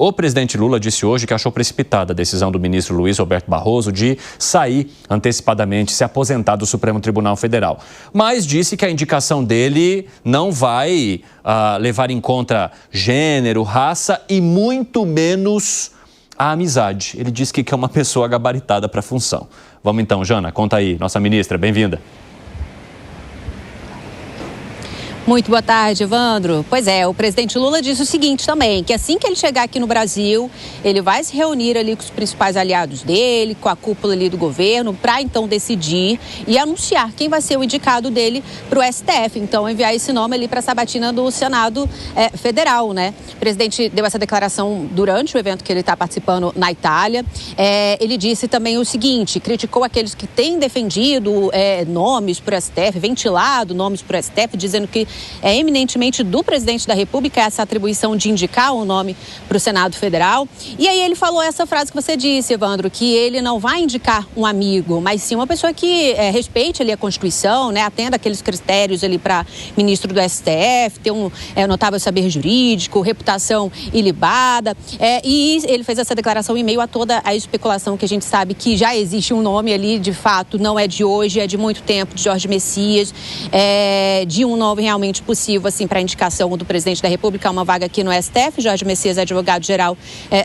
O presidente Lula disse hoje que achou precipitada a decisão do ministro Luiz Roberto Barroso de sair antecipadamente, se aposentar do Supremo Tribunal Federal. Mas disse que a indicação dele não vai levar em conta gênero, raça e muito menos a amizade. Ele disse que é uma pessoa gabaritada para a função. Vamos então, Jana, conta aí. Nossa ministra, bem-vinda. Muito boa tarde, Evandro. Pois é, o presidente Lula disse o seguinte também, que assim que ele chegar aqui no Brasil, ele vai se reunir ali com os principais aliados dele, com a cúpula ali do governo, para então decidir e anunciar quem vai ser o indicado dele para o STF. Então, enviar esse nome ali para a sabatina do Senado Federal, né? O presidente deu essa declaração durante o evento que ele está participando na Itália. Ele disse também o seguinte, criticou aqueles que têm defendido nomes para o STF, ventilado nomes para o STF, dizendo que é eminentemente do presidente da República essa atribuição de indicar um nome para o Senado Federal. E aí ele falou essa frase que você disse, Evandro, que ele não vai indicar um amigo, mas sim uma pessoa que respeite ali a Constituição, né, atenda aqueles critérios ali para ministro do STF, ter um notável saber jurídico, reputação ilibada. E ele fez essa declaração em meio a toda a especulação que a gente sabe que já existe um nome ali, de fato, não é de hoje, é de muito tempo, de Jorge Messias, de um nome realmente possível assim, para a indicação do presidente da República, uma vaga aqui no STF. Jorge Messias é advogado-geral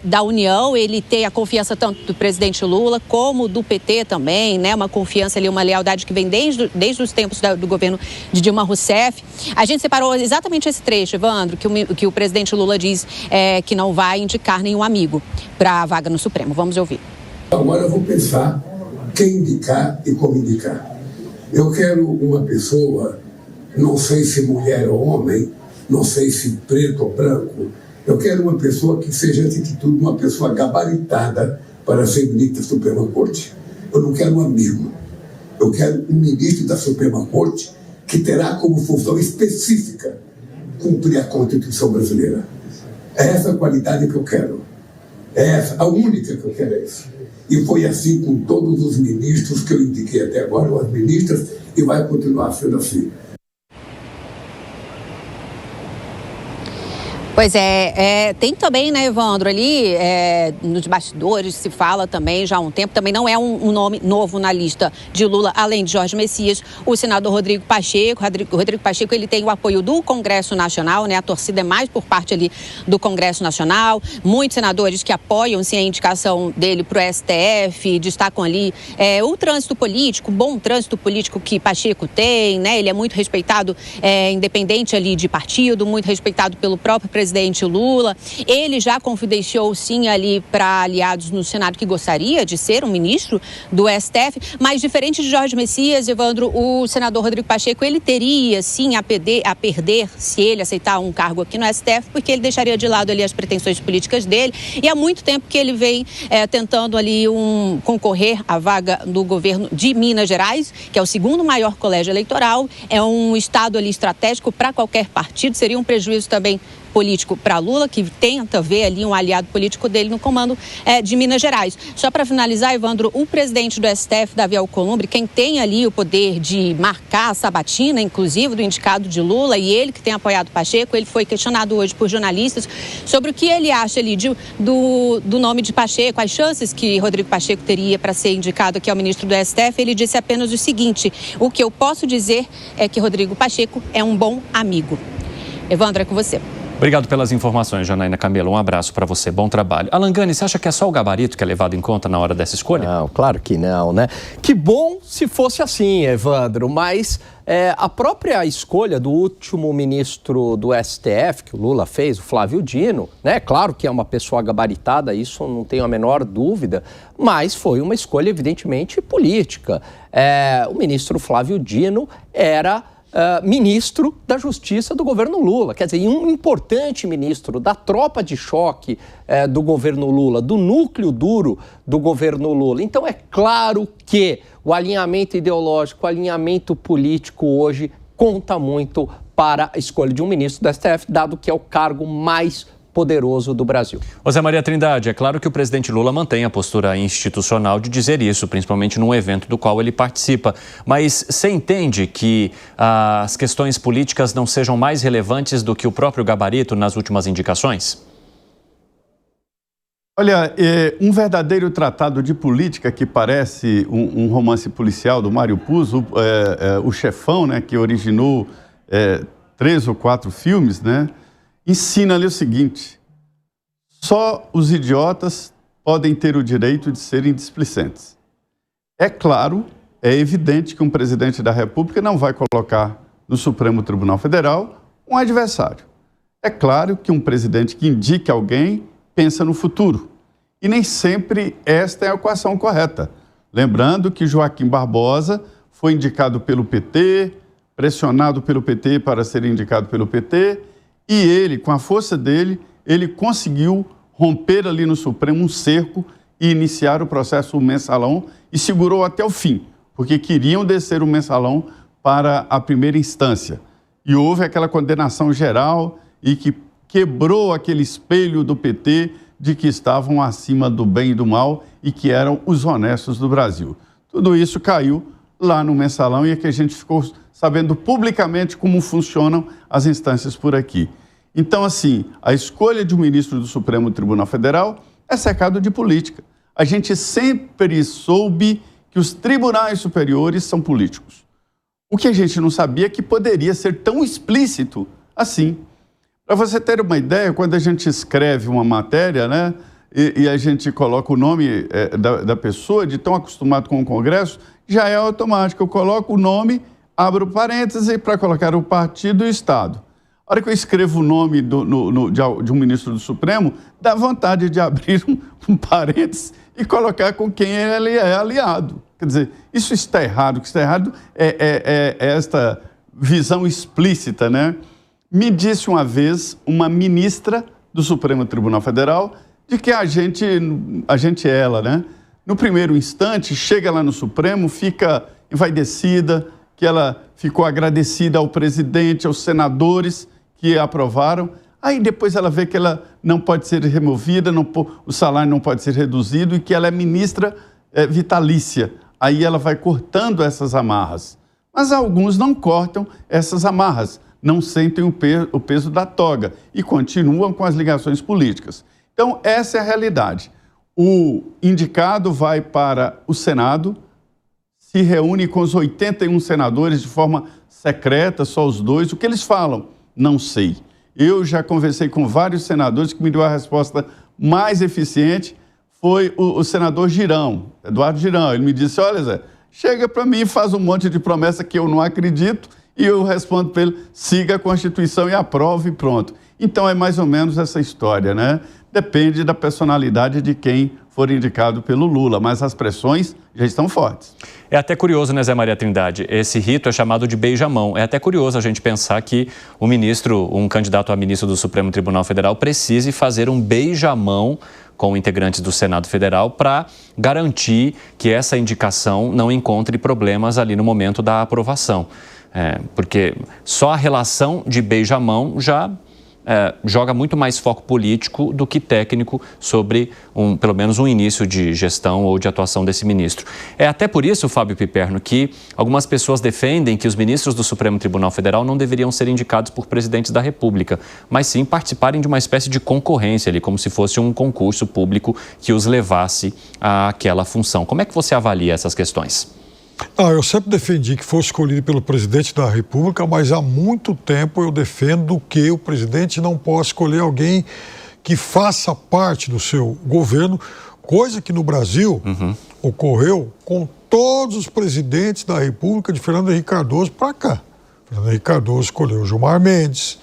da União, ele tem a confiança tanto do presidente Lula como do PT também, né? Uma confiança ali, uma lealdade que vem desde os tempos do governo de Dilma Rousseff. A gente separou exatamente esse trecho, Evandro, que o presidente Lula diz que não vai indicar nenhum amigo para a vaga no Supremo. Vamos ouvir. Agora eu vou pensar quem indicar e como indicar. Eu quero uma pessoa, não sei se mulher ou homem, não sei se preto ou branco, eu quero uma pessoa que seja, antes de tudo, uma pessoa gabaritada para ser ministro da Suprema Corte. Eu não quero um amigo. Eu quero um ministro da Suprema Corte que terá como função específica cumprir a Constituição brasileira. É essa a qualidade que eu quero. É essa, a única que eu quero é essa. E foi assim com todos os ministros que eu indiquei até agora, as ministras, e vai continuar sendo assim. Pois tem também, né, Evandro, ali nos bastidores se fala também já há um tempo, também não é um nome novo na lista de Lula, além de Jorge Messias, o senador Rodrigo Pacheco. Rodrigo Pacheco, ele tem o apoio do Congresso Nacional, né, a torcida é mais por parte ali do Congresso Nacional, muitos senadores que apoiam, sim, a indicação dele para o STF, destacam ali o trânsito político, o bom trânsito político que Pacheco tem, né, ele é muito respeitado, independente ali de partido, muito respeitado pelo próprio presidente Lula. Ele já confidenciou, sim, ali para aliados no Senado que gostaria de ser um ministro do STF, mas diferente de Jorge Messias, Evandro, o senador Rodrigo Pacheco, ele teria, sim, a perder se ele aceitar um cargo aqui no STF, porque ele deixaria de lado ali as pretensões políticas dele, e há muito tempo que ele vem tentando ali concorrer à vaga do governo de Minas Gerais, que é o segundo maior colégio eleitoral, é um estado ali estratégico para qualquer partido, seria um prejuízo também político para Lula, que tenta ver ali um aliado político dele no comando de Minas Gerais. Só para finalizar, Evandro, o presidente do STF, Davi Alcolumbre, quem tem ali o poder de marcar a sabatina, inclusive, do indicado de Lula, e ele que tem apoiado Pacheco, ele foi questionado hoje por jornalistas sobre o que ele acha ali do nome de Pacheco, as chances que Rodrigo Pacheco teria para ser indicado aqui ao ministro do STF. Ele disse apenas o seguinte: o que eu posso dizer é que Rodrigo Pacheco é um bom amigo. Evandro, é com você. Obrigado pelas informações, Janaína Camelo. Um abraço para você. Bom trabalho. Alan Gani, você acha que é só o gabarito que é levado em conta na hora dessa escolha? Não, claro que não, né? Que bom se fosse assim, Evandro, mas a própria escolha do último ministro do STF, que o Lula fez, o Flávio Dino, né? Claro que é uma pessoa gabaritada, isso não tenho a menor dúvida, mas foi uma escolha evidentemente política. O ministro Flávio Dino era ministro da Justiça do governo Lula, quer dizer, um importante ministro da tropa de choque do governo Lula, do núcleo duro do governo Lula. Então é claro que o alinhamento ideológico, o alinhamento político hoje conta muito para a escolha de um ministro do STF, dado que é o cargo mais poderoso do Brasil. José Maria Trindade, é claro que o presidente Lula mantém a postura institucional de dizer isso, principalmente num evento do qual ele participa. Mas você entende que as questões políticas não sejam mais relevantes do que o próprio gabarito nas últimas indicações? Olha, um verdadeiro tratado de política que parece um romance policial do Mário Puzo, o Chefão, né, que originou 3 ou 4 filmes, né, ensina ali o seguinte: só os idiotas podem ter o direito de serem displicentes. É claro, é evidente que um presidente da República não vai colocar no Supremo Tribunal Federal um adversário. É claro que um presidente que indique alguém pensa no futuro. E nem sempre esta é a equação correta. Lembrando que Joaquim Barbosa foi indicado pelo PT, pressionado pelo PT para ser indicado pelo PT, e ele, com a força dele, ele conseguiu romper ali no Supremo um cerco e iniciar o processo Mensalão e segurou até o fim, porque queriam descer o Mensalão para a primeira instância. E houve aquela condenação geral e que quebrou aquele espelho do PT de que estavam acima do bem e do mal e que eram os honestos do Brasil. Tudo isso caiu lá no Mensalão e é que a gente ficou sabendo publicamente como funcionam as instâncias por aqui. Então, assim, a escolha de um ministro do Supremo Tribunal Federal é cercado de política. A gente sempre soube que os tribunais superiores são políticos. O que a gente não sabia é que poderia ser tão explícito assim. Para você ter uma ideia, quando a gente escreve uma matéria, né, e a gente coloca o nome da pessoa, de tão acostumado com o Congresso, já é automático. Eu coloco o nome, abro parêntese para colocar o partido e o Estado. A hora que eu escrevo o nome de um ministro do Supremo, dá vontade de abrir um parêntese e colocar com quem ele é aliado. Quer dizer, isso está errado. O que está errado é esta visão explícita, né? Me disse uma vez uma ministra do Supremo Tribunal Federal de que a gente é ela, né? No primeiro instante, chega lá no Supremo, fica envaidecida, que ela ficou agradecida ao presidente, aos senadores que aprovaram. Aí depois ela vê que ela não pode ser removida, o salário não pode ser reduzido e que ela é ministra vitalícia. Aí ela vai cortando essas amarras. Mas alguns não cortam essas amarras, não sentem o peso da toga e continuam com as ligações políticas. Então, essa é a realidade. O indicado vai para o Senado, se reúne com os 81 senadores de forma secreta, só os 2. O que eles falam? Não sei. Eu já conversei com vários senadores que me deu a resposta mais eficiente, foi o senador Girão, Eduardo Girão. Ele me disse: olha, Zé, chega para mim e faz um monte de promessa que eu não acredito, e eu respondo para ele: siga a Constituição e aprove e pronto. Então é mais ou menos essa história, né? Depende da personalidade de quem for indicado pelo Lula, mas as pressões já estão fortes. É até curioso, né, Zé Maria Trindade? Esse rito é chamado de beijamão. É até curioso a gente pensar que um candidato a ministro do Supremo Tribunal Federal precise fazer um beijamão com integrantes do Senado Federal para garantir que essa indicação não encontre problemas ali no momento da aprovação. Porque só a relação de beijamão já joga muito mais foco político do que técnico sobre, pelo menos, um início de gestão ou de atuação desse ministro. É até por isso, Fábio Piperno, que algumas pessoas defendem que os ministros do Supremo Tribunal Federal não deveriam ser indicados por presidentes da República, mas sim participarem de uma espécie de concorrência ali, como se fosse um concurso público que os levasse àquela função. Como é que você avalia essas questões? Eu sempre defendi que fosse escolhido pelo presidente da República, mas há muito tempo eu defendo que o presidente não possa escolher alguém que faça parte do seu governo, coisa que no Brasil ocorreu com todos os presidentes da República de Fernando Henrique Cardoso para cá. Fernando Henrique Cardoso escolheu Gilmar Mendes,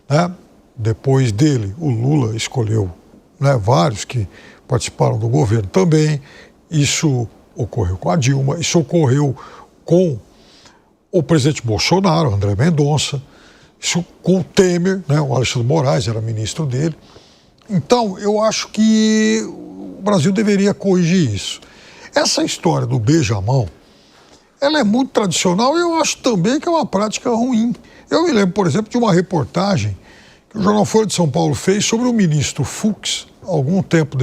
né? Depois dele o Lula escolheu, né, vários que participaram do governo também. Isso ocorreu com a Dilma, isso ocorreu com o presidente Bolsonaro, André Mendonça, isso com o Temer, né, o Alexandre Moraes era ministro dele. Então, eu acho que o Brasil deveria corrigir isso. Essa história do beijamão, ela é muito tradicional e eu acho também que é uma prática ruim. Eu me lembro, por exemplo, de uma reportagem que o Jornal Folha de São Paulo fez sobre o ministro Fux, algum tempo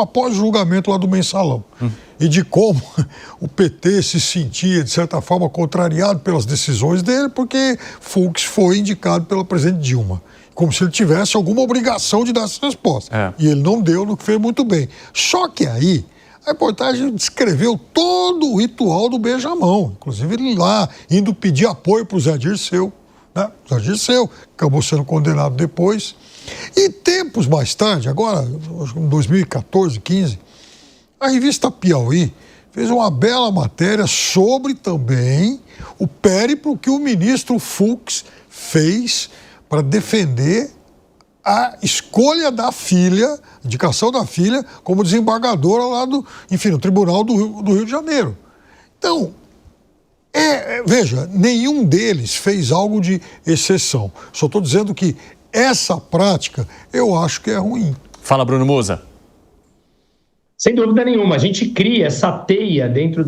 após o julgamento lá do Mensalão, e de como o PT se sentia, de certa forma, contrariado pelas decisões dele, porque Fux foi indicado pela presidente Dilma. como se ele tivesse alguma obrigação de dar essa resposta. E ele não deu, no que fez muito bem. Só que aí, a reportagem descreveu todo o ritual do beijamão. Inclusive ele lá, indo pedir apoio para o Zé Dirceu, né? Zé Dirceu, acabou sendo condenado depois. E tempos mais tarde, agora, em 2014, 15, a revista Piauí fez uma bela matéria sobre também o périplo que o ministro Fux fez para defender a escolha da filha, indicação da filha como desembargadora lá no Tribunal do Rio de Janeiro. Então, veja, nenhum deles fez algo de exceção. Só estou dizendo que essa prática eu acho que é ruim. Fala, Bruno Musa. Sem dúvida nenhuma, a gente cria essa teia dentro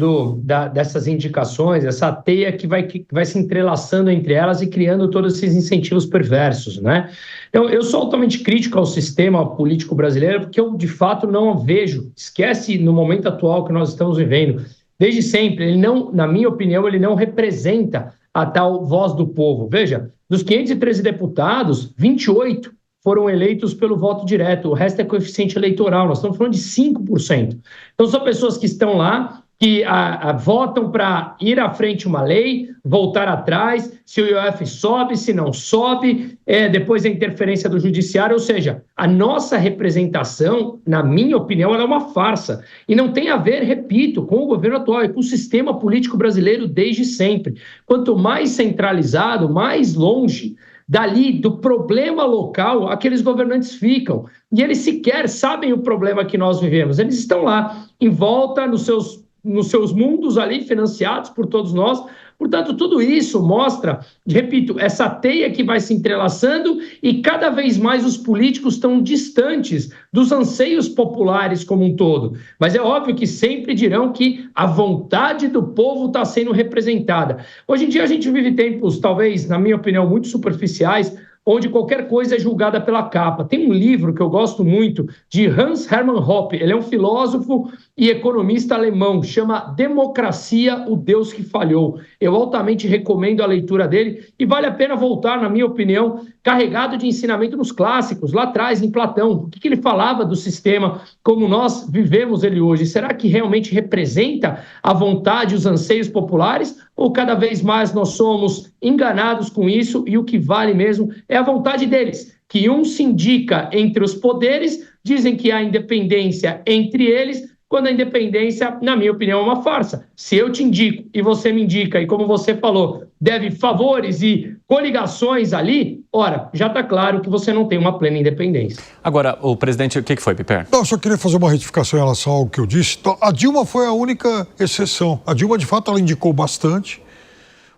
dessas indicações, essa teia que vai se entrelaçando entre elas e criando todos esses incentivos perversos, né? Então, eu sou altamente crítico ao sistema político brasileiro porque eu, de fato, não vejo, esquece no momento atual que nós estamos vivendo, desde sempre, ele não, na minha opinião, ele não representa a tal voz do povo. Veja, dos 513 deputados, 28 foram eleitos pelo voto direto, o resto é coeficiente eleitoral, nós estamos falando de 5%. Então, são pessoas que estão lá, que votam para ir à frente uma lei, voltar atrás, se o IOF sobe, se não sobe, depois a interferência do judiciário, ou seja, a nossa representação, na minha opinião, ela é uma farsa. E não tem a ver, repito, com o governo atual, é com o sistema político brasileiro desde sempre. Quanto mais centralizado, mais longe dali, do problema local, aqueles governantes ficam. E eles sequer sabem o problema que nós vivemos. Eles estão lá, em volta, nos seus mundos ali, financiados por todos nós. Portanto, tudo isso mostra, repito, essa teia que vai se entrelaçando e cada vez mais os políticos estão distantes dos anseios populares como um todo. Mas é óbvio que sempre dirão que a vontade do povo está sendo representada. Hoje em dia a gente vive tempos, talvez, na minha opinião, muito superficiais, onde qualquer coisa é julgada pela capa. Tem um livro que eu gosto muito, de Hans Hermann Hoppe, ele é um filósofo e economista alemão, chama Democracia, o Deus que Falhou. Eu altamente recomendo a leitura dele e vale a pena voltar, na minha opinião, carregado de ensinamento nos clássicos, lá atrás, em Platão. O que ele falava do sistema, como nós vivemos ele hoje? Será que realmente representa a vontade, os anseios populares? Ou cada vez mais nós somos enganados com isso e o que vale mesmo é a vontade deles, que um se indica entre os poderes, dizem que há independência entre eles, quando a independência, na minha opinião, é uma farsa. Se eu te indico e você me indica, e como você falou, deve favores e coligações ali, ora, já está claro que você não tem uma plena independência. Agora, o presidente, o que foi, Piper? Não, eu só queria fazer uma retificação em relação ao que eu disse. A Dilma foi a única exceção. A Dilma, de fato, ela indicou bastante,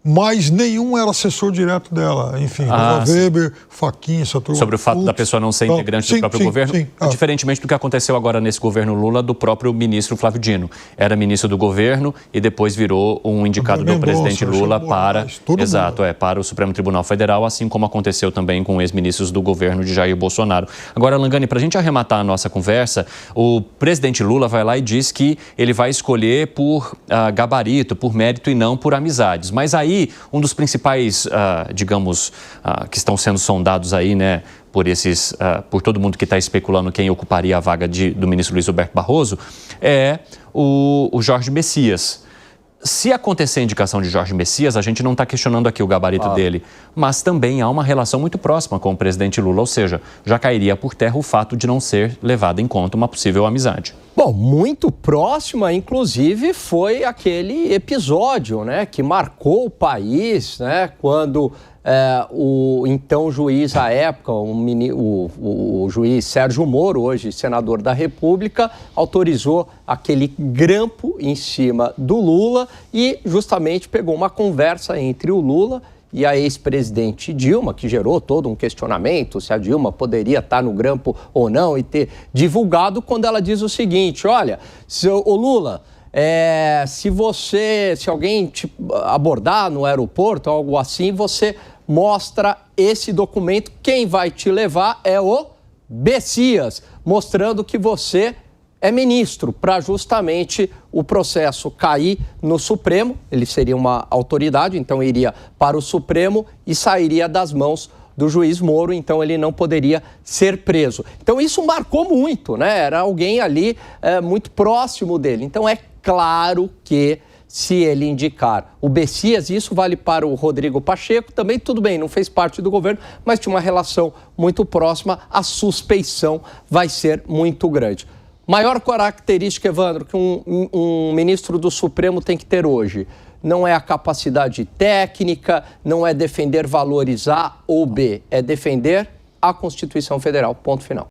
mas nenhum era assessor direto dela. Enfim, Rosa Weber, Fachin, essa turma. Sobre o fato da pessoa não ser integrante do próprio governo? Sim. Diferentemente do que aconteceu agora nesse governo Lula, do próprio ministro Flávio Dino. Era ministro do governo e depois virou um indicado do presidente Lula para o Supremo Tribunal Federal, assim como aconteceu também com ex-ministros do governo de Jair Bolsonaro. Agora, Langani, para a gente arrematar a nossa conversa, o presidente Lula vai lá e diz que ele vai escolher por gabarito, por mérito e não por amizades. Mas aí, um dos principais, que estão sendo sondados aí, né, por todo mundo que está especulando quem ocuparia a vaga do ministro Luiz Roberto Barroso, é o Jorge Messias. Se acontecer a indicação de Jorge Messias, a gente não está questionando aqui o gabarito dele, mas também há uma relação muito próxima com o presidente Lula, ou seja, já cairia por terra o fato de não ser levado em conta uma possível amizade. Bom, muito próxima, inclusive, foi aquele episódio, né, que marcou o país, né, quando o então juiz à época, o juiz Sérgio Moro, hoje senador da República, autorizou aquele grampo em cima do Lula e justamente pegou uma conversa entre o Lula e a ex-presidente Dilma, que gerou todo um questionamento se a Dilma poderia estar no grampo ou não e ter divulgado, quando ela diz o seguinte: olha, ô Lula, se alguém te abordar no aeroporto, algo assim, você mostra esse documento, quem vai te levar é o Messias, mostrando que você é ministro, para justamente o processo cair no Supremo. Ele seria uma autoridade, então iria para o Supremo e sairia das mãos do juiz Moro, então ele não poderia ser preso. Então isso marcou muito, né? Era alguém ali muito próximo dele. Então é claro que se ele indicar o Bessias, isso vale para o Rodrigo Pacheco, também tudo bem, não fez parte do governo, mas tinha uma relação muito próxima, a suspeição vai ser muito grande. Maior característica, Evandro, que um ministro do Supremo tem que ter hoje, não é a capacidade técnica, não é defender valores A ou B, é defender a Constituição Federal, ponto final.